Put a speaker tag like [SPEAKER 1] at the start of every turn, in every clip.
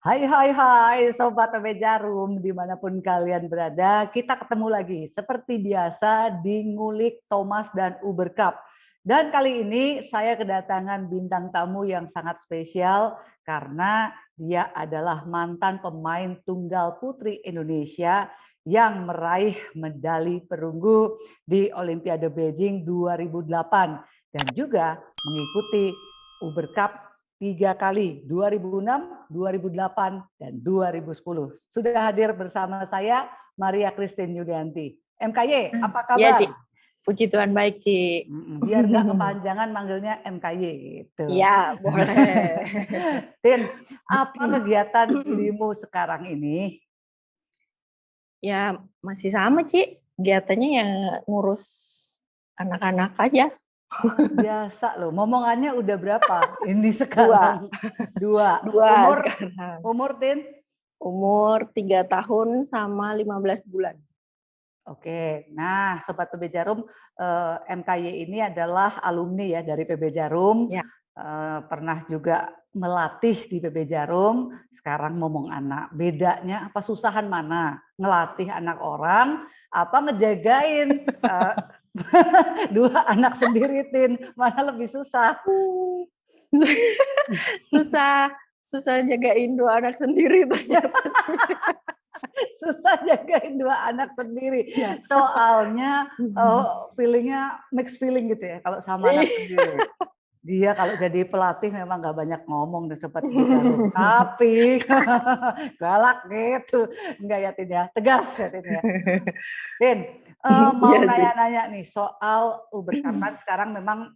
[SPEAKER 1] Hai hai hai Sobat PB Jarum dimanapun kalian berada, kita ketemu lagi seperti biasa di Ngulik Thomas dan Uber Cup. Dan kali ini saya kedatangan bintang tamu yang sangat spesial karena dia adalah mantan pemain tunggal putri Indonesia yang meraih medali perunggu di Olimpiade Beijing 2008 dan juga mengikuti Uber Cup 3 kali, 2006, 2008, dan 2010. Sudah hadir bersama saya, Maria Christine Yulianti. MKY, apa
[SPEAKER 2] Iya,
[SPEAKER 1] kabar?
[SPEAKER 2] Ci. Puji Tuhan baik, Ci.
[SPEAKER 1] Biar nggak kepanjangan manggilnya MKY gitu.
[SPEAKER 2] Iya, boleh.
[SPEAKER 1] Tin, apa kegiatan dirimu sekarang ini?
[SPEAKER 2] Ya, masih sama, Ci. Kegiatannya yang ngurus anak-anak aja.
[SPEAKER 1] Biasa loh, momongannya udah berapa ini sekarang? Dua.
[SPEAKER 2] Dua sekarang.
[SPEAKER 1] Umur, Tin?
[SPEAKER 2] Umur 3 tahun sama 15 bulan.
[SPEAKER 1] Oke, nah Sobat PB Jarum, MKY ini adalah alumni ya dari PB Jarum,
[SPEAKER 2] Ya.
[SPEAKER 1] pernah juga melatih di PB Jarum, sekarang ngomong anak. Bedanya apa, susahan mana? Ngelatih anak orang, apa ngejagain dua anak sendiri, Tin? Mana lebih susah?
[SPEAKER 2] Susah jagain 2 anak sendiri ternyata.
[SPEAKER 1] Susah jagain 2 anak sendiri.
[SPEAKER 2] Ya.
[SPEAKER 1] Soalnya feelingnya mixed feeling gitu ya kalau sama anak sendiri. Dia kalau jadi pelatih memang nggak banyak ngomong dan cepat bicara. Tapi galak gitu. Enggak ya Tin ya, tegas ya Tin ya. Tin, mau
[SPEAKER 2] Iya, Ci.
[SPEAKER 1] nanya-nanya nih soal Uber karena sekarang memang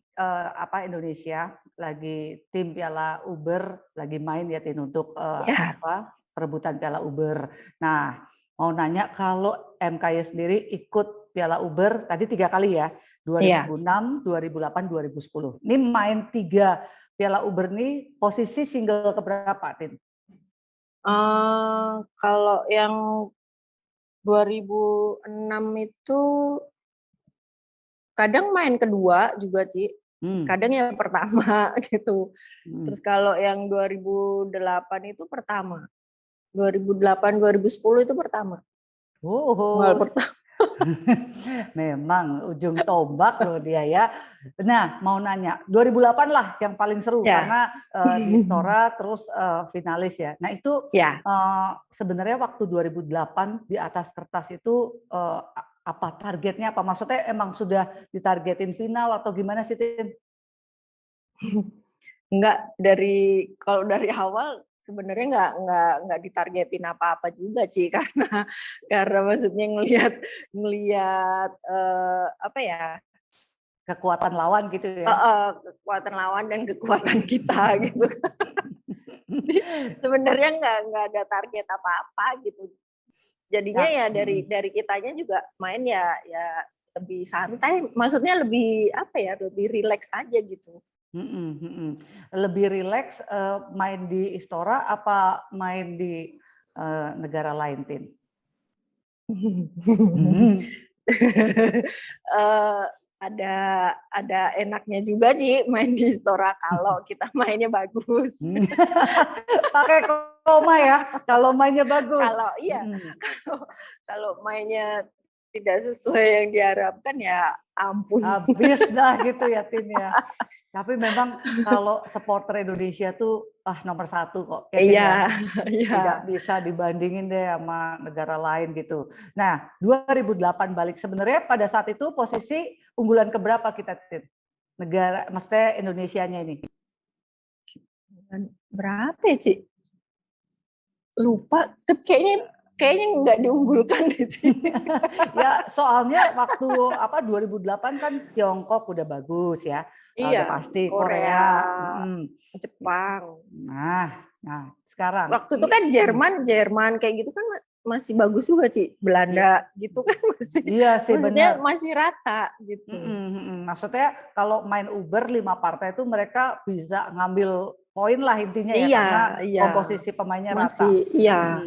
[SPEAKER 1] Indonesia lagi tim Piala Uber lagi main ya Tin untuk
[SPEAKER 2] Ya.
[SPEAKER 1] perebutan Piala Uber. Nah, mau nanya kalau MKY sendiri ikut Piala Uber tadi 3 kali ya, 2006, 2008, 2010. Ini main 3 Piala Uber nih posisi single keberapa, Tin?
[SPEAKER 2] Kalau yang 2006 itu kadang main kedua juga, Ci. Kadang yang pertama gitu. Terus kalau yang 2008 itu pertama. 2008, 2010 itu pertama. Tunggal pertama.
[SPEAKER 1] Memang ujung tombak loh dia ya. Nah, mau nanya, 2008 lah yang paling seru
[SPEAKER 2] Ya.
[SPEAKER 1] karena di Istora terus finalis ya. Nah itu
[SPEAKER 2] Ya.
[SPEAKER 1] sebenarnya waktu 2008 di atas kertas itu apa targetnya apa? Maksudnya emang sudah ditargetin final atau gimana sih, Tin?
[SPEAKER 2] Enggak, kalau dari awal sebenarnya enggak ditargetin apa-apa juga, Ci, karena maksudnya ngelihat apa ya?
[SPEAKER 1] Kekuatan lawan gitu ya.
[SPEAKER 2] Kekuatan lawan dan kekuatan kita gitu. Sebenarnya nggak ada target apa-apa gitu. Jadinya ya dari kitanya juga main ya lebih santai. Maksudnya lebih apa ya? Lebih rileks aja gitu.
[SPEAKER 1] Lebih rileks main di Istora apa main di negara lain, Tin?
[SPEAKER 2] Ada enaknya juga Ji main di Istora kalau kita mainnya bagus.
[SPEAKER 1] Pakai koma ya, kalau mainnya bagus.
[SPEAKER 2] Kalau iya, kalau mainnya tidak sesuai yang diharapkan ya ampun.
[SPEAKER 1] Habis dah gitu ya Tin ya. Tapi memang kalau supporter Indonesia tuh nomor 1 kok.
[SPEAKER 2] Iya,
[SPEAKER 1] tidak bisa dibandingin deh sama negara lain gitu. Nah, 2008 balik sebenarnya pada saat itu posisi unggulan keberapa kita, Tin? Negara, maksudnya Indonesianya ini.
[SPEAKER 2] Berapa ya, Ci? Lupa, kayaknya nggak diunggulkan deh, Ci.
[SPEAKER 1] Ya, soalnya waktu 2008 kan Tiongkok udah bagus ya.
[SPEAKER 2] Iya,
[SPEAKER 1] udah pasti
[SPEAKER 2] Korea,
[SPEAKER 1] Jepang. Nah, sekarang.
[SPEAKER 2] Waktu itu kan Jerman kayak gitu kan masih bagus juga, Ci. Belanda gitu kan masih.
[SPEAKER 1] Iya sih,
[SPEAKER 2] maksudnya
[SPEAKER 1] benar.
[SPEAKER 2] masih rata gitu.
[SPEAKER 1] Maksudnya kalau main Uber 5 partai itu mereka bisa ngambil poin lah intinya ya, karena komposisi pemainnya rata.
[SPEAKER 2] Iya.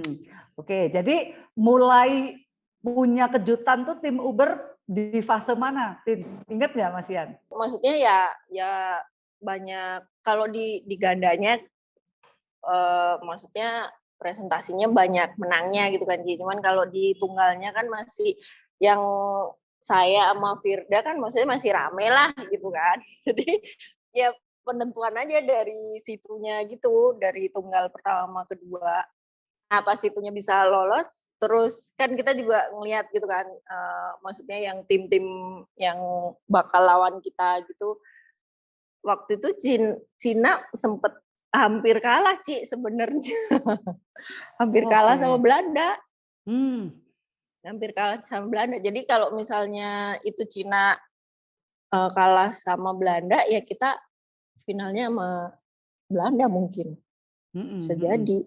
[SPEAKER 1] Oke, jadi mulai punya kejutan tuh tim Uber di fase mana, Tin? Ingat nggak Mas Ian?
[SPEAKER 2] Maksudnya ya banyak kalau di gandanya maksudnya presentasinya banyak menangnya gitu kan Ci. Cuman kalau di tunggalnya kan masih yang saya sama Firda kan maksudnya masih rame lah gitu kan. Jadi ya penentuan aja dari situnya gitu, dari tunggal pertama kedua. Nah pas situnya bisa lolos, terus kan kita juga ngelihat gitu kan, maksudnya yang tim-tim yang bakal lawan kita gitu. Waktu itu Cina sempet hampir kalah Ci sebenarnya. Hampir kalah sama
[SPEAKER 1] Oke.
[SPEAKER 2] Belanda.
[SPEAKER 1] Hampir
[SPEAKER 2] kalah sama Belanda. Jadi kalau misalnya itu Cina kalah sama Belanda, ya kita finalnya sama Belanda mungkin. Bisa jadi.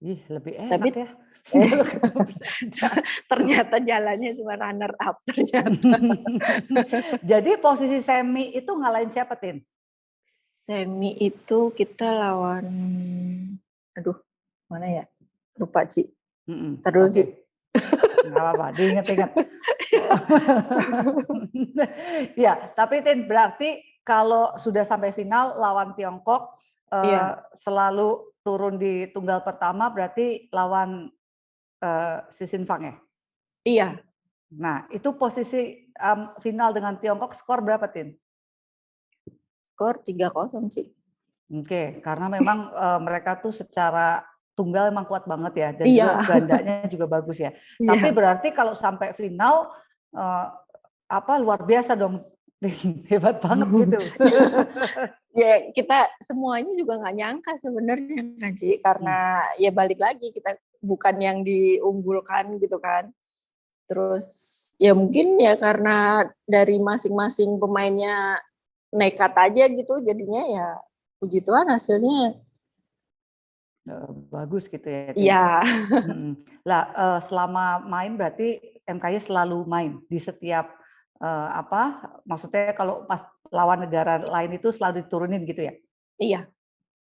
[SPEAKER 1] Ih, lebih
[SPEAKER 2] Tapi
[SPEAKER 1] enak ya kalau ketemu Belanda.
[SPEAKER 2] ternyata jalannya cuma runner up ternyata.
[SPEAKER 1] Jadi posisi semi itu ngalahin siapa, Tin?
[SPEAKER 2] Semi itu kita lawan, aduh mana ya? Lupa Ci. Terus Ci.
[SPEAKER 1] Nggak apa-apa, diingat-ingat. Ya, tapi Tin, berarti kalau sudah sampai final lawan Tiongkok, selalu turun di tunggal pertama, berarti lawan Si Xinfang ya?
[SPEAKER 2] Iya.
[SPEAKER 1] Nah, itu posisi final dengan Tiongkok skor berapa, Tin?
[SPEAKER 2] Skor 3-0 Ci.
[SPEAKER 1] Oke, karena memang mereka tuh secara tunggal emang kuat banget ya, dan juga
[SPEAKER 2] Iya.
[SPEAKER 1] gandanya juga bagus ya. Tapi
[SPEAKER 2] Iya.
[SPEAKER 1] berarti kalau sampai final luar biasa dong, hebat banget gitu.
[SPEAKER 2] Ya kita semuanya juga nggak nyangka sebenarnya kan Ci, karena ya balik lagi kita bukan yang diunggulkan gitu kan. Terus ya mungkin ya karena dari masing-masing pemainnya nekat aja gitu, jadinya ya puji Tuhan hasilnya
[SPEAKER 1] bagus gitu ya, Tin.
[SPEAKER 2] iya.
[SPEAKER 1] Lah selama main berarti MKY selalu main di setiap maksudnya kalau pas lawan negara lain itu selalu diturunin gitu ya?
[SPEAKER 2] Iya.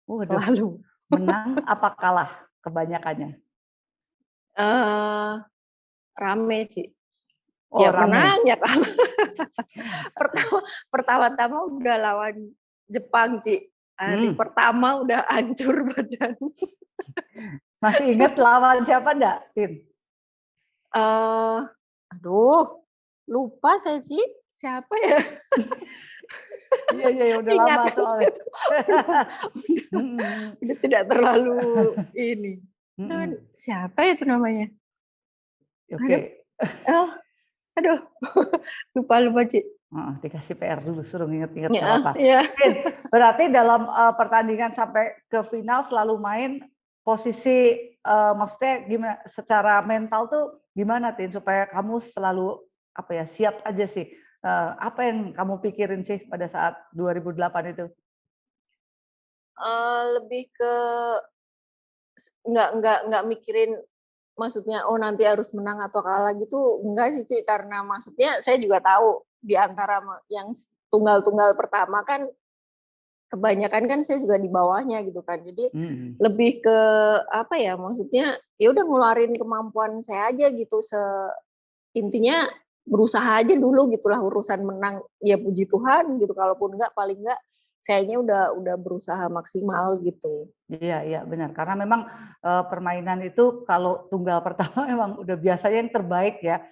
[SPEAKER 1] Waduh,
[SPEAKER 2] Selalu.
[SPEAKER 1] menang apa kalah kebanyakannya?
[SPEAKER 2] Rame Ci.
[SPEAKER 1] Oh,
[SPEAKER 2] Ya
[SPEAKER 1] rame.
[SPEAKER 2] menang ya kalah. Pertama-tama udah lawan Jepang Ci. Hari pertama udah hancur badan.
[SPEAKER 1] Masih ingat lawan siapa enggak, Tin?
[SPEAKER 2] Aduh, lupa saya Ci. Siapa ya?
[SPEAKER 1] Iya, udah lama soalnya.
[SPEAKER 2] Udah tidak terlalu ini. Siapa itu namanya?
[SPEAKER 1] Oke.
[SPEAKER 2] Aduh, lupa Ci.
[SPEAKER 1] Dikasih PR dulu, suruh nginget-nginget nggak apa-apa.
[SPEAKER 2] Ya.
[SPEAKER 1] Berarti dalam pertandingan sampai ke final selalu main posisi, maksudnya gimana? Secara mental tuh gimana, Tin? Supaya kamu selalu siap aja sih. Apa yang kamu pikirin sih pada saat 2008 itu?
[SPEAKER 2] Lebih ke nggak mikirin maksudnya nanti harus menang atau kalah gitu, enggak sih Ci, karena maksudnya saya juga tahu di antara yang tunggal-tunggal pertama kan kebanyakan kan saya juga di bawahnya gitu kan. Jadi lebih ke maksudnya ya udah ngeluarin kemampuan saya aja gitu, intinya berusaha aja dulu gitulah, urusan menang ya puji Tuhan gitu, kalaupun enggak paling enggak sayanya udah berusaha maksimal gitu.
[SPEAKER 1] Iya benar, karena memang permainan itu kalau tunggal pertama memang udah biasanya yang terbaik ya,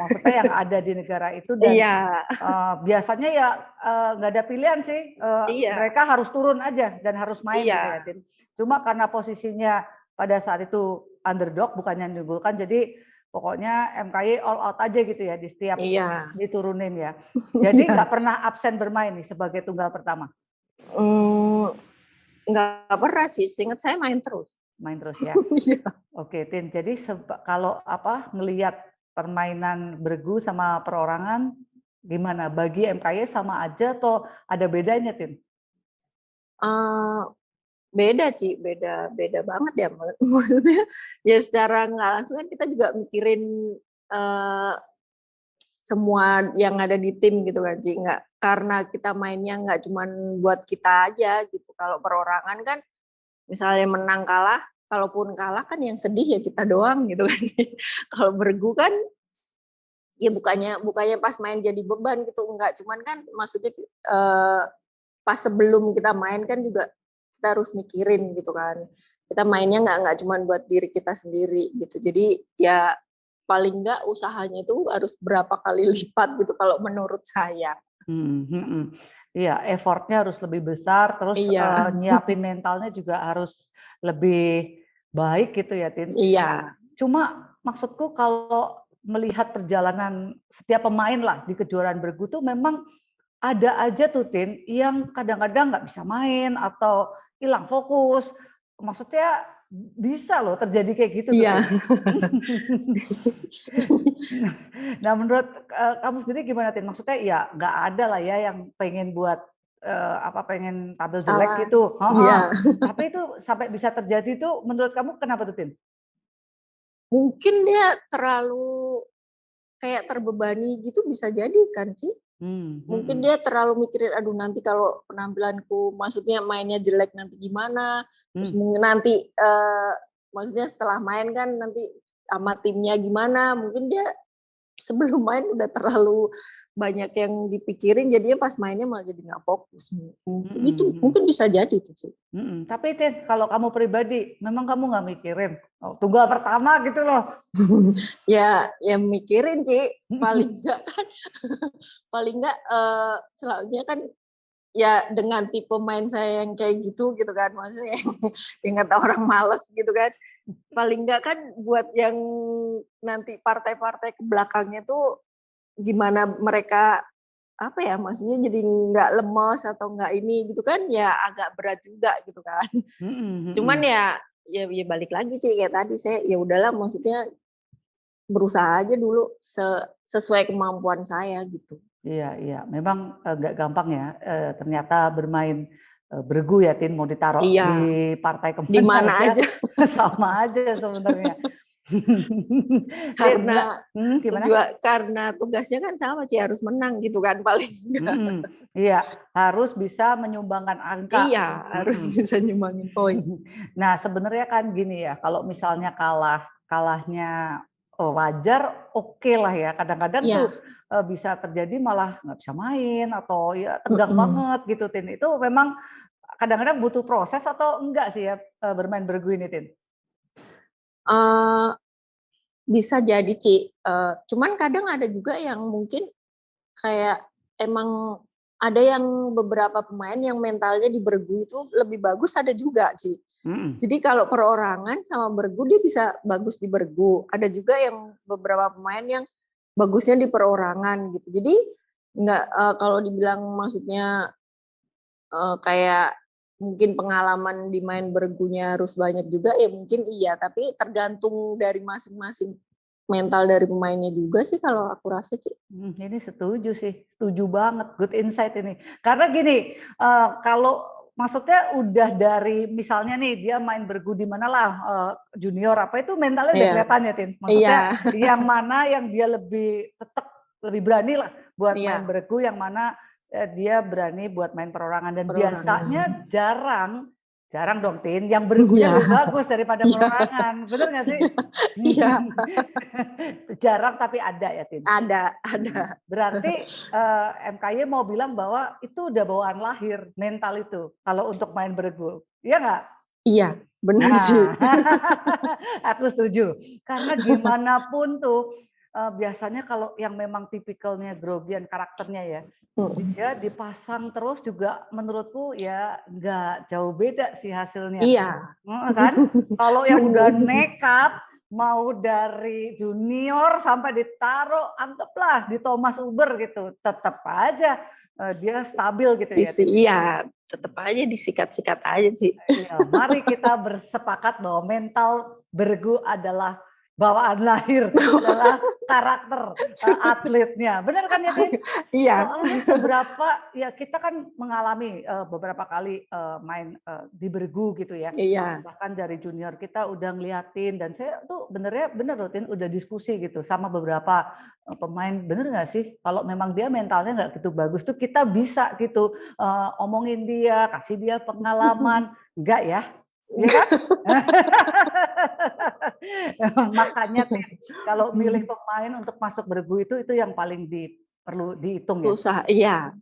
[SPEAKER 1] maksudnya yang ada di negara itu, dan biasanya ya nggak ada pilihan sih, mereka harus turun aja dan harus main gitu ya, Tin. Cuma karena posisinya pada saat itu underdog, bukannya diunggulkan, jadi pokoknya MKY all out aja gitu ya di setiap diturunin ya. Jadi nggak pernah absen bermain nih sebagai tunggal pertama?
[SPEAKER 2] Nggak pernah sih, seingat saya main terus.
[SPEAKER 1] Main terus ya? Oke, Tin. Jadi kalau ngelihat permainan bergu sama perorangan, gimana? Bagi MKY sama aja atau ada bedanya, Tin?
[SPEAKER 2] Beda Ci, beda banget ya. Maksudnya ya secara nggak langsung kan kita juga mikirin semua yang ada di tim gitu kan Ci. Nggak, karena kita mainnya nggak cuman buat kita aja gitu. Kalau perorangan kan misalnya menang kalah, kalaupun kalah kan yang sedih ya kita doang gitu kan. Kalau bergu kan ya bukannya pas main jadi beban gitu, enggak, cuman kan maksudnya pas sebelum kita main kan juga kita harus mikirin gitu kan. kita mainnya nggak cuma buat diri kita sendiri gitu. Jadi ya paling nggak usahanya itu harus berapa kali lipat gitu kalau menurut saya.
[SPEAKER 1] Iya, effortnya harus lebih besar, terus
[SPEAKER 2] Iya.
[SPEAKER 1] nyiapin mentalnya juga harus lebih baik gitu ya, Tin.
[SPEAKER 2] Iya.
[SPEAKER 1] Cuma maksudku kalau melihat perjalanan setiap pemain lah di kejuaraan bergu tuh memang ada aja tuh, Tin, yang kadang-kadang nggak bisa main atau hilang fokus. Maksudnya bisa loh terjadi kayak gitu tuh,
[SPEAKER 2] Iya.
[SPEAKER 1] Tin. Nah, menurut kamu sendiri gimana, Tin? Maksudnya ya nggak ada lah ya yang pengen buat pengen tampil jelek
[SPEAKER 2] Salah.
[SPEAKER 1] gitu.
[SPEAKER 2] Iya.
[SPEAKER 1] Tapi itu sampai bisa terjadi tuh menurut kamu kenapa tuh, Tin?
[SPEAKER 2] Mungkin dia terlalu kayak terbebani gitu bisa jadi kan, Ci? Mungkin dia terlalu mikirin, aduh nanti kalau penampilanku, maksudnya mainnya jelek nanti gimana, terus mungkin nanti maksudnya setelah main kan nanti sama timnya gimana, mungkin dia sebelum main udah terlalu banyak yang dipikirin, jadinya pas mainnya malah jadi nggak fokus. Itu mungkin bisa jadi tuh, Ci.
[SPEAKER 1] Tapi Tin, kalau kamu pribadi, memang kamu nggak mikirin tunggal pertama gitu loh?
[SPEAKER 2] Ya mikirin, Ci. Paling nggak kan, paling nggak selalunya kan ya dengan tipe main saya yang kayak gitu kan, maksudnya yang kata orang males gitu kan. Paling nggak kan buat yang nanti partai-partai ke belakangnya tuh gimana mereka apa ya, maksudnya jadi nggak lemes atau nggak ini gitu kan, ya agak berat juga gitu kan. Cuman ya balik lagi sih kayak tadi saya ya udahlah, maksudnya berusaha aja dulu sesuai kemampuan saya gitu.
[SPEAKER 1] Iya, memang nggak gampang ya ternyata bermain bergu ya, Tin, mau ditaruh di partai
[SPEAKER 2] di
[SPEAKER 1] kemana
[SPEAKER 2] mana
[SPEAKER 1] aja
[SPEAKER 2] aja
[SPEAKER 1] sama aja sebenarnya.
[SPEAKER 2] karena tugasnya kan sama sih, harus menang gitu kan paling enggak.
[SPEAKER 1] Iya, harus bisa menyumbangkan angka.
[SPEAKER 2] Iya, harus bisa nyumbangin poin.
[SPEAKER 1] Nah, sebenarnya kan gini ya, kalau misalnya kalahnya wajar, oke lah ya. Kadang-kadang tuh bisa terjadi malah nggak bisa main atau ya tegang banget gitu, Tin. Itu memang kadang-kadang butuh proses atau enggak sih ya bermain bergu ini, Tin?
[SPEAKER 2] Bisa jadi, Ci. Cuman kadang ada juga yang mungkin kayak emang ada yang beberapa pemain yang mentalnya di bergu itu lebih bagus, ada juga, Ci. Jadi kalau perorangan sama bergu dia bisa bagus di bergu. Ada juga yang beberapa pemain yang bagusnya di perorangan gitu. Jadi nggak kalau dibilang maksudnya kayak mungkin pengalaman di main bergunya harus banyak juga, ya mungkin iya, tapi tergantung dari masing-masing mental dari pemainnya juga sih kalau aku rasa, Ci.
[SPEAKER 1] Ini setuju sih, setuju banget, good insight ini. Karena gini, kalau maksudnya udah dari misalnya nih dia main bergu di mana lah junior apa itu mentalnya udah kelihatan ya, Tin. Maksudnya yang mana yang dia tetap lebih berani lah buat main bergu, yang mana dia berani buat main perorangan, dan biasanya jarang dong, Tin, yang bergunya lebih bagus daripada perorangan. Bener nggak sih?
[SPEAKER 2] Iya.
[SPEAKER 1] Jarang tapi ada ya, Tin?
[SPEAKER 2] Ada.
[SPEAKER 1] Berarti MKY mau bilang bahwa itu udah bawaan lahir, mental itu, kalau untuk main bergu. Iya nggak?
[SPEAKER 2] Iya, benar sih.
[SPEAKER 1] Aku setuju. Karena gimana pun tuh, biasanya kalau yang memang tipikalnya grogian karakternya ya, dia dipasang terus juga menurutku ya nggak jauh beda sih hasilnya.
[SPEAKER 2] Iya.
[SPEAKER 1] Kan? Kalau yang udah nekat, mau dari junior sampai ditaruh, anggaplah di Thomas Uber gitu, tetap aja dia stabil gitu ya.
[SPEAKER 2] Iya, tetap aja disikat-sikat aja sih.
[SPEAKER 1] Iya, mari kita bersepakat bahwa mental bergu adalah bawaan lahir, adalah karakter atletnya. Benar kan ya, Tin?
[SPEAKER 2] Iya.
[SPEAKER 1] Soalnya kita kan mengalami beberapa kali main di bergu gitu ya.
[SPEAKER 2] Iya.
[SPEAKER 1] Bahkan dari junior kita udah ngeliatin, dan saya tuh bener loh, Tin, udah diskusi gitu sama beberapa pemain, bener nggak sih kalau memang dia mentalnya nggak gitu bagus tuh kita bisa gitu omongin dia, kasih dia pengalaman. Enggak ya? Iya kan? Makanya kalau milih pemain untuk masuk bergu itu yang paling perlu dihitung ya.
[SPEAKER 2] Usaha, iya.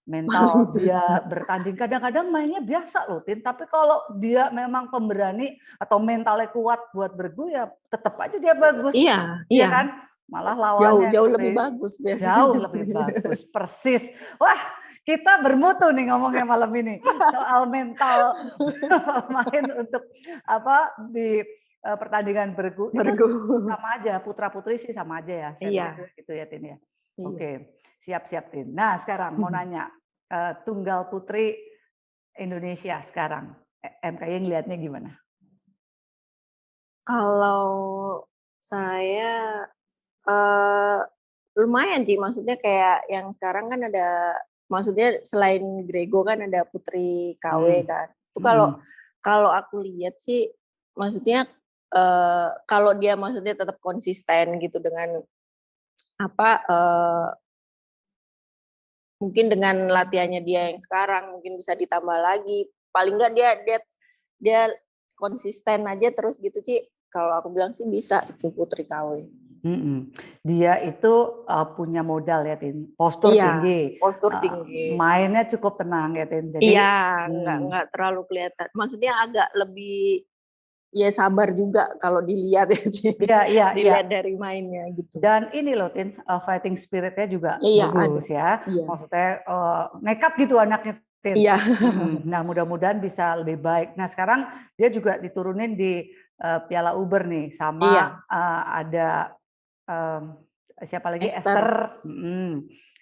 [SPEAKER 1] mental dia bertanding. Kadang-kadang mainnya biasa loh, Tin. Tapi kalau dia memang pemberani atau mentalnya kuat buat bergu ya tetap aja dia bagus. Iya kan? Malah lawannya
[SPEAKER 2] jauh lebih bagus biasanya.
[SPEAKER 1] Jauh lebih bagus, persis. Wah, kita bermutu nih ngomongnya malam ini soal mental main untuk apa di pertandingan bergu. Itu sama aja, putra putri sih sama aja ya. Saya lihat gitu ya, Tin ya. Oke. Siap-siap, Tin. Nah, sekarang mau nanya, tunggal putri Indonesia sekarang, MKY ngelihatnya gimana?
[SPEAKER 2] Kalau saya lumayan sih, maksudnya kayak yang sekarang kan ada, maksudnya selain Grego kan ada Putri KW kan. Itu kalau aku lihat sih, maksudnya kalau dia maksudnya tetap konsisten gitu dengan apa mungkin dengan latihannya dia yang sekarang mungkin bisa ditambah lagi. Paling nggak dia konsisten aja terus gitu sih. Kalau aku bilang sih bisa itu Putri KW.
[SPEAKER 1] Dia itu punya modal ya, Tin. Postur tinggi.
[SPEAKER 2] Postur tinggi.
[SPEAKER 1] Mainnya cukup tenang ya, Tin.
[SPEAKER 2] Jadi nggak terlalu kelihatan. Maksudnya agak lebih ya sabar juga kalau dilihat ya. Dilihat dari mainnya gitu.
[SPEAKER 1] Dan ini loh, Tin, fighting spiritnya juga bagus ya. Maksudnya nekat gitu anaknya, Tin. Nah, mudah-mudahan bisa lebih baik. Nah, sekarang dia juga diturunin di Piala Uber nih sama ada siapa lagi, Esther.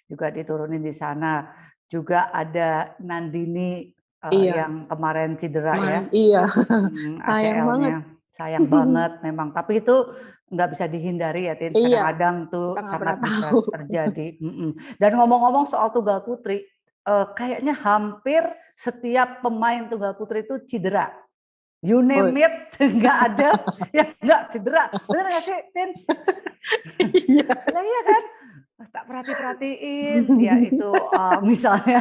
[SPEAKER 1] Juga diturunin di sana. Juga ada Nandini yang kemarin cedera ya. ACL-nya. Sayang banget memang. Tapi itu nggak bisa dihindari ya, Tin. Kadang-kadang tuh sangat bisa terjadi. Dan ngomong-ngomong soal tunggal putri, kayaknya hampir setiap pemain tunggal putri itu cedera. You name it, nggak ada yang nggak cedera. Bener nggak sih, Tin? Iya kan? Tak perhatiin, ya itu misalnya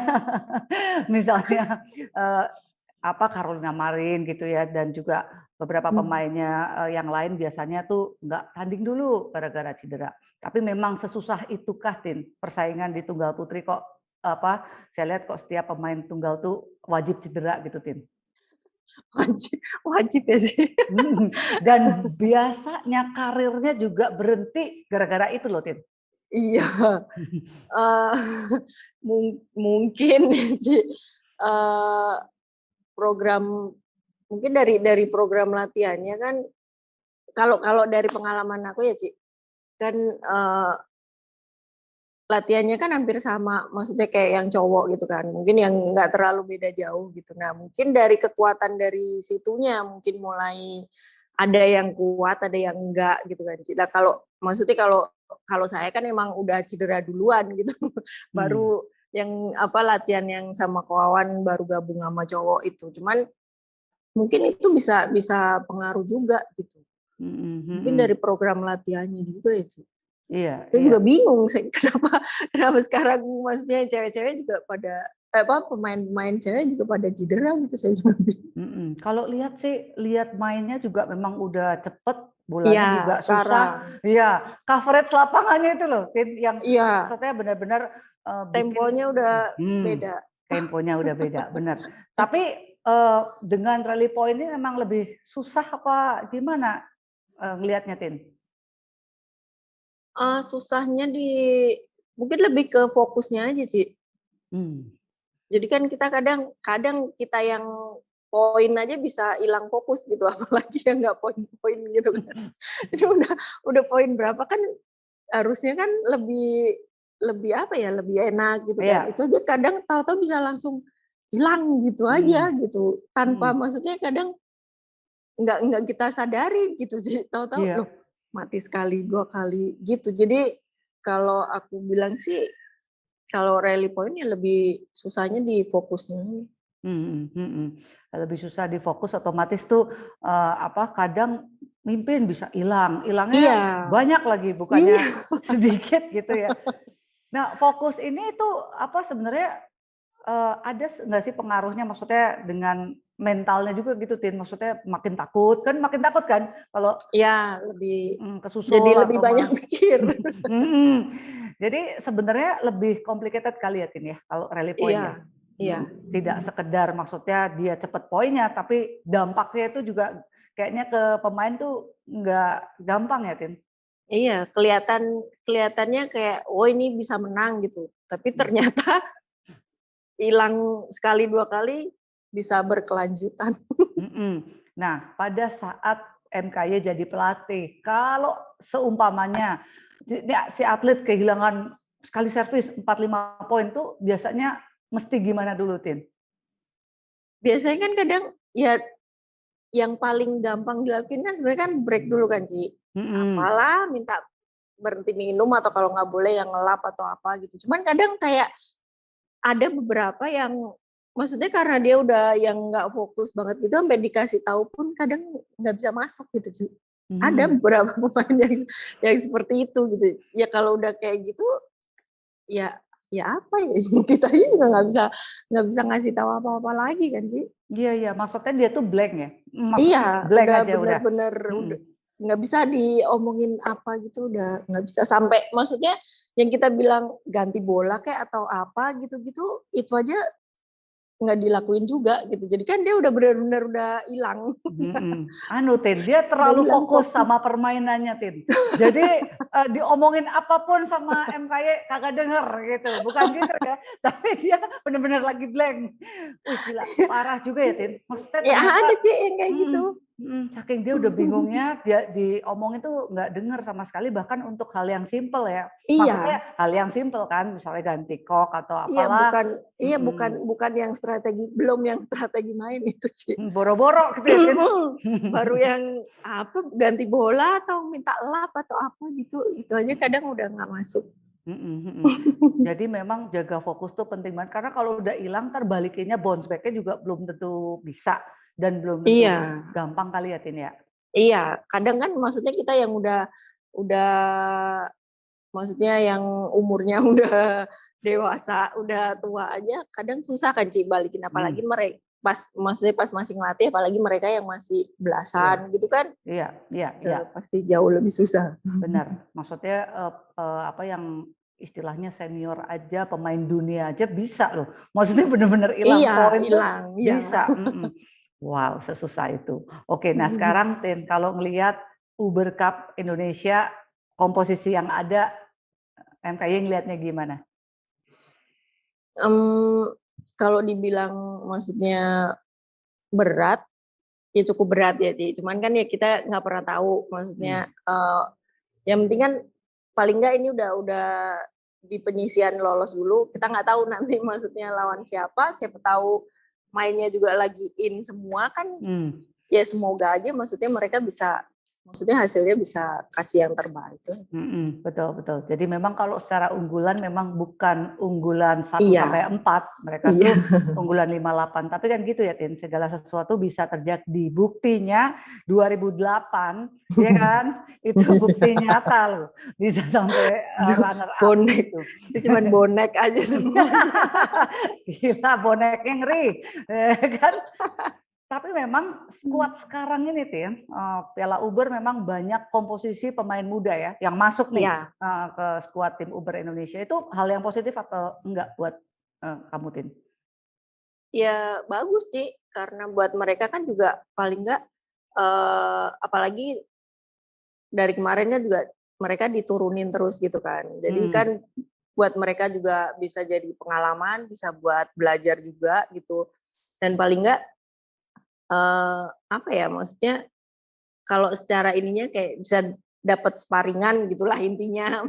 [SPEAKER 1] apa Carolina Marin gitu ya, dan juga beberapa pemainnya yang lain biasanya tuh nggak tanding dulu gara-gara cedera. Tapi memang sesusah itukah, Tin, persaingan di tunggal putri kok apa? Saya lihat kok setiap pemain tunggal tuh wajib cedera gitu, Tin.
[SPEAKER 2] Wajib ya sih.
[SPEAKER 1] Dan biasanya karirnya juga berhenti gara-gara itu loh, Tin.
[SPEAKER 2] Iya, mungkin program mungkin dari program latihannya kan, kalau dari pengalaman aku ya Ci, kan latihannya kan hampir sama, maksudnya kayak yang cowok gitu kan, mungkin yang nggak terlalu beda jauh gitu. Nah mungkin dari kekuatan dari situnya mungkin mulai ada yang kuat, ada yang enggak gitu kan. Nah maksudnya kalau saya kan emang udah cedera duluan gitu, baru yang latihan yang sama kawan baru gabung sama cowok itu. Cuman mungkin itu bisa pengaruh juga gitu. Mungkin dari program latihannya juga ya sih.
[SPEAKER 1] Iya.
[SPEAKER 2] Saya juga bingung kenapa sekarang maksudnya cewek-cewek juga pada pemain-pemain cewek juga pada cedera gitu, saya juga bingung.
[SPEAKER 1] Kalau lihat mainnya juga memang udah cepet, bolanya juga susah. Iya, coverage lapangannya itu loh, yang maksudnya benar-benar
[SPEAKER 2] temponya udah beda.
[SPEAKER 1] Temponya udah beda, benar. Tapi dengan rally point ini memang lebih susah apa gimana ngelihatnya, Tin?
[SPEAKER 2] Susahnya mungkin lebih ke fokusnya aja sih. Jadi kan kita kadang kita yang poin aja bisa hilang fokus gitu, apalagi yang nggak poin-poin gitu kan. Jadi udah poin berapa kan harusnya kan lebih lebih enak gitu kan. Itu aja kadang tahu-tahu bisa langsung hilang gitu aja gitu, tanpa maksudnya kadang nggak kita sadari gitu, tahu-tahu loh mati sekali 2 kali gitu. Jadi kalau aku bilang sih, kalau rally point ya lebih susahnya di fokusnya.
[SPEAKER 1] Lebih susah di fokus, otomatis tuh kadang mimpin bisa hilangnya banyak lagi, bukannya sedikit gitu ya. Nah, fokus ini tuh sebenarnya ada nggak sih pengaruhnya, maksudnya dengan mentalnya juga gitu, Tin? Maksudnya makin takut kan kalau
[SPEAKER 2] lebih
[SPEAKER 1] kesusul
[SPEAKER 2] jadi lebih banyak mikir.
[SPEAKER 1] Jadi sebenarnya lebih complicated kali ya Tin ya kalau rally point ya.
[SPEAKER 2] Iya.
[SPEAKER 1] Tidak sekedar maksudnya dia cepet poinnya, tapi dampaknya itu juga kayaknya ke pemain tuh nggak gampang ya Tin.
[SPEAKER 2] Iya, kelihatannya kayak, oh ini bisa menang gitu. Tapi ternyata hilang sekali 2 kali bisa berkelanjutan.
[SPEAKER 1] Nah, pada saat MKY jadi pelatih, kalau seumpamanya si atlet kehilangan sekali servis 4-5 poin tuh biasanya mesti gimana dulu, Tin?
[SPEAKER 2] Biasanya kan kadang ya yang paling gampang dilakuin kan sebenarnya kan break dulu kan, Ci. Apalah minta berhenti minum atau kalau nggak boleh yang ngelap atau apa gitu. Cuman kadang kayak ada beberapa yang maksudnya karena dia udah yang nggak fokus banget gitu sampai dikasih tahu pun kadang nggak bisa masuk gitu, Ci. Ada beberapa pemain yang seperti itu gitu. Ya kalau udah kayak gitu ya apa ya kita ini juga nggak bisa ngasih tahu apa-apa lagi kan, Ci.
[SPEAKER 1] Iya, maksudnya dia tuh blank ya?
[SPEAKER 2] Iya,
[SPEAKER 1] Maksudnya blank
[SPEAKER 2] udah
[SPEAKER 1] aja udah.
[SPEAKER 2] bener-bener udah nggak bisa diomongin apa gitu, udah nggak bisa sampai maksudnya yang kita bilang ganti bola kayak atau apa gitu-gitu, itu aja nggak dilakuin juga gitu. Jadi kan dia udah benar-benar udah hilang.
[SPEAKER 1] Anu Tin, dia terlalu fokus sama permainannya Tin. Jadi diomongin apapun sama MKY kagak denger gitu, bukan gitu ya. Tapi dia benar-benar lagi blank. Wih gila, parah juga ya Tin. Maksudnya
[SPEAKER 2] Ya
[SPEAKER 1] ternyata
[SPEAKER 2] ada Ci yang kayak gitu.
[SPEAKER 1] Saking dia udah bingungnya, dia diomongin tuh nggak denger sama sekali bahkan untuk hal yang simple ya. Maksudnya
[SPEAKER 2] Iya.
[SPEAKER 1] hal yang simple kan, misalnya ganti kok atau
[SPEAKER 2] Iya
[SPEAKER 1] apalah.
[SPEAKER 2] bukan yang belum yang strategi main itu sih.
[SPEAKER 1] Boro-boro gitu ya Tin.
[SPEAKER 2] Baru yang apa ganti bola atau minta lap atau apa gitu, itu aja kadang udah nggak masuk.
[SPEAKER 1] Jadi memang jaga fokus tuh penting banget karena kalau udah hilang ntar balikinnya bounce back-nya juga belum tentu bisa dan belum tentu gampang kali ya Tin ya.
[SPEAKER 2] Iya, kadang kan maksudnya kita yang udah maksudnya yang umurnya udah dewasa, udah tua aja kadang susah kan Ci balikin apalagi mereka maksudnya pas masih ngelatih apalagi mereka yang masih belasan gitu kan.
[SPEAKER 1] Iya.
[SPEAKER 2] Pasti jauh lebih susah.
[SPEAKER 1] Benar. Maksudnya apa yang istilahnya senior aja, pemain dunia aja bisa loh. Maksudnya benar-benar hilang poin tuh bisa. Wow, sesusah itu. Oke, nah sekarang Tin, kalau ngelihat Uber Cup Indonesia, komposisi yang ada, MKY ngelihatnya gimana?
[SPEAKER 2] Kalau dibilang maksudnya berat, ya cukup berat ya Ci. Cuman kan ya kita nggak pernah tahu, maksudnya yang penting kan paling nggak ini udah di penyisian lolos dulu. Kita nggak tahu nanti maksudnya lawan siapa tahu mainnya juga lagi in semua kan. Ya semoga aja maksudnya mereka bisa, maksudnya hasilnya bisa kasih yang terbaik.
[SPEAKER 1] Betul. Jadi memang kalau secara unggulan memang bukan unggulan 1-4, mereka tuh unggulan 5-8. Tapi kan gitu ya Tin, segala sesuatu bisa terjadi. Buktinya 2008, ya kan? Itu bukti nyata loh. Bisa sampai runner up.
[SPEAKER 2] Bonek, itu cuma bonek aja semua.
[SPEAKER 1] Gila, boneknya ngeri, kan? Tapi memang skuad sekarang ini Tin, Piala Uber memang banyak komposisi pemain muda ya yang masuk nih ke skuad tim Uber Indonesia. Itu hal yang positif atau enggak buat kamu Tin?
[SPEAKER 2] Ya bagus sih, karena buat mereka kan juga paling enggak apalagi dari kemarinnya juga mereka diturunin terus gitu kan. Jadi kan buat mereka juga bisa jadi pengalaman, bisa buat belajar juga gitu. Dan paling enggak apa ya, maksudnya kalau secara ininya kayak bisa dapat sparingan gitulah intinya.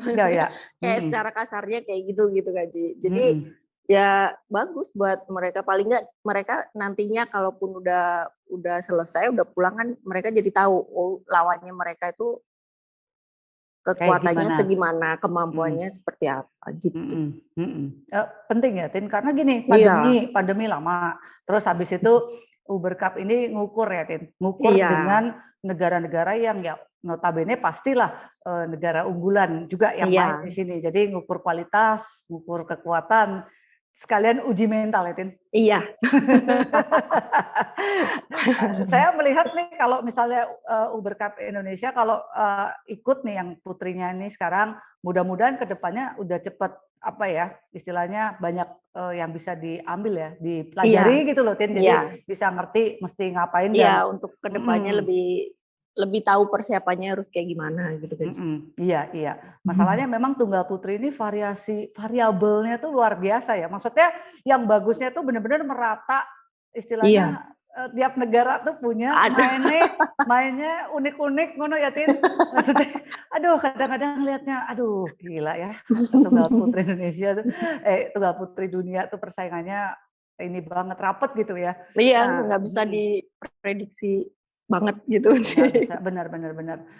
[SPEAKER 2] Kayak secara kasarnya kayak gitu kan Ci. Jadi ya bagus buat mereka, paling enggak mereka nantinya kalaupun udah selesai, udah pulang kan mereka jadi tahu oh lawannya mereka itu kekuatannya segimana, kemampuannya seperti apa gitu.
[SPEAKER 1] Penting ya Tin, karena gini pandemi lama, terus habis itu Uber Cup ini ngukur ya Tin, ngukur dengan negara-negara yang ya notabene pastilah negara unggulan juga yang main di sini. Jadi ngukur kualitas, ngukur kekuatan. sekalian uji mental ya, Tin?
[SPEAKER 2] Iya.
[SPEAKER 1] Saya melihat nih kalau misalnya Uber Cup Indonesia kalau ikut nih yang putrinya ini sekarang, mudah-mudahan ke depannya udah cepet apa ya istilahnya banyak yang bisa diambil ya, dipelajari gitu loh, Tin. Jadi bisa ngerti mesti ngapain dan
[SPEAKER 2] untuk ke depannya lebih tahu persiapannya harus kayak gimana gitu kan.
[SPEAKER 1] Iya. Masalahnya memang tunggal putri ini variabelnya tuh luar biasa ya. Maksudnya yang bagusnya tuh benar-benar merata, istilahnya tiap negara tuh punya mainnya unik-unik ngono ya, Tin. Maksudnya aduh kadang-kadang lihatnya aduh gila ya. Tunggal putri Indonesia tuh tunggal putri dunia tuh persaingannya ini banget rapet gitu ya.
[SPEAKER 2] Iya, nggak bisa diprediksi banget gitu.
[SPEAKER 1] Benar.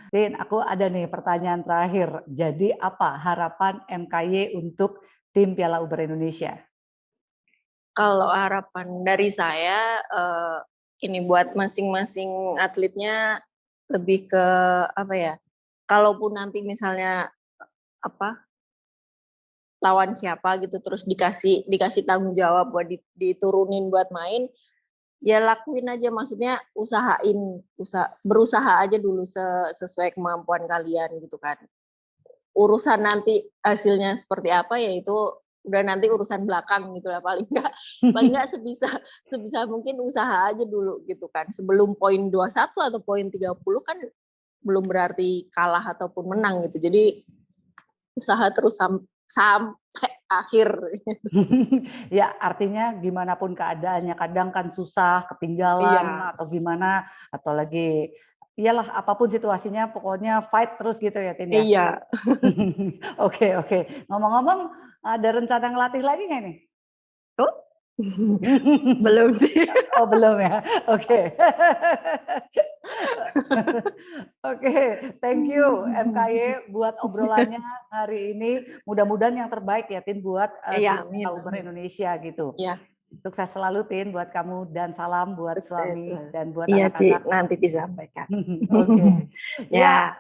[SPEAKER 1] Din, aku ada nih pertanyaan terakhir. Jadi apa harapan MKY untuk tim Piala Uber Indonesia?
[SPEAKER 2] Kalau harapan dari saya ini buat masing-masing atletnya lebih ke apa ya? Kalaupun nanti misalnya lawan siapa gitu terus dikasih tanggung jawab buat diturunin buat main, ya lakuin aja, maksudnya berusaha aja dulu sesuai kemampuan kalian gitu kan. Urusan nanti hasilnya seperti apa ya itu udah nanti urusan belakang gitu lah, paling enggak sebisa mungkin usaha aja dulu gitu kan. Sebelum poin 21 atau poin 30 kan belum berarti kalah ataupun menang gitu. Jadi usaha terus sampai akhir.
[SPEAKER 1] Ya artinya gimana pun keadaannya, kadang kan susah, ketinggalan atau gimana, atau lagi iyalah apapun situasinya pokoknya fight terus gitu ya, Tin ya?
[SPEAKER 2] Iya.
[SPEAKER 1] Oke. Ngomong-ngomong ada rencana ngelatih lagi nggak nih?
[SPEAKER 2] Belum sih.
[SPEAKER 1] Oh belum ya, oke. Oke, thank you MKY buat obrolannya hari ini. Mudah-mudahan yang terbaik ya, Tin, buat tim Uber Indonesia gitu.
[SPEAKER 2] Iya.
[SPEAKER 1] Sukses selalu, Tin, buat kamu dan salam buat suami dan buat
[SPEAKER 2] anak-anak.
[SPEAKER 1] Iya,
[SPEAKER 2] Ci, nanti disampaikan.
[SPEAKER 1] Oke. Ya.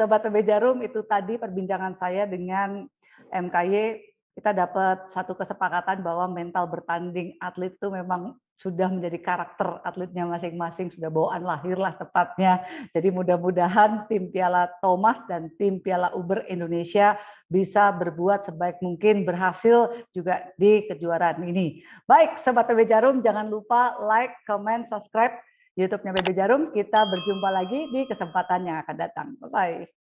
[SPEAKER 1] Sobat PB Jarum, itu tadi perbincangan saya dengan MKY. Kita dapat satu kesepakatan bahwa mental bertanding atlet itu memang sudah menjadi karakter atletnya masing-masing, sudah bawaan lahir lah tepatnya. Jadi mudah-mudahan tim Piala Thomas dan tim Piala Uber Indonesia bisa berbuat sebaik mungkin, berhasil juga di kejuaraan ini. Baik, Sobat PB Jarum, jangan lupa like, comment, subscribe YouTube-nya PB Jarum. Kita berjumpa lagi di kesempatan yang akan datang. Bye-bye.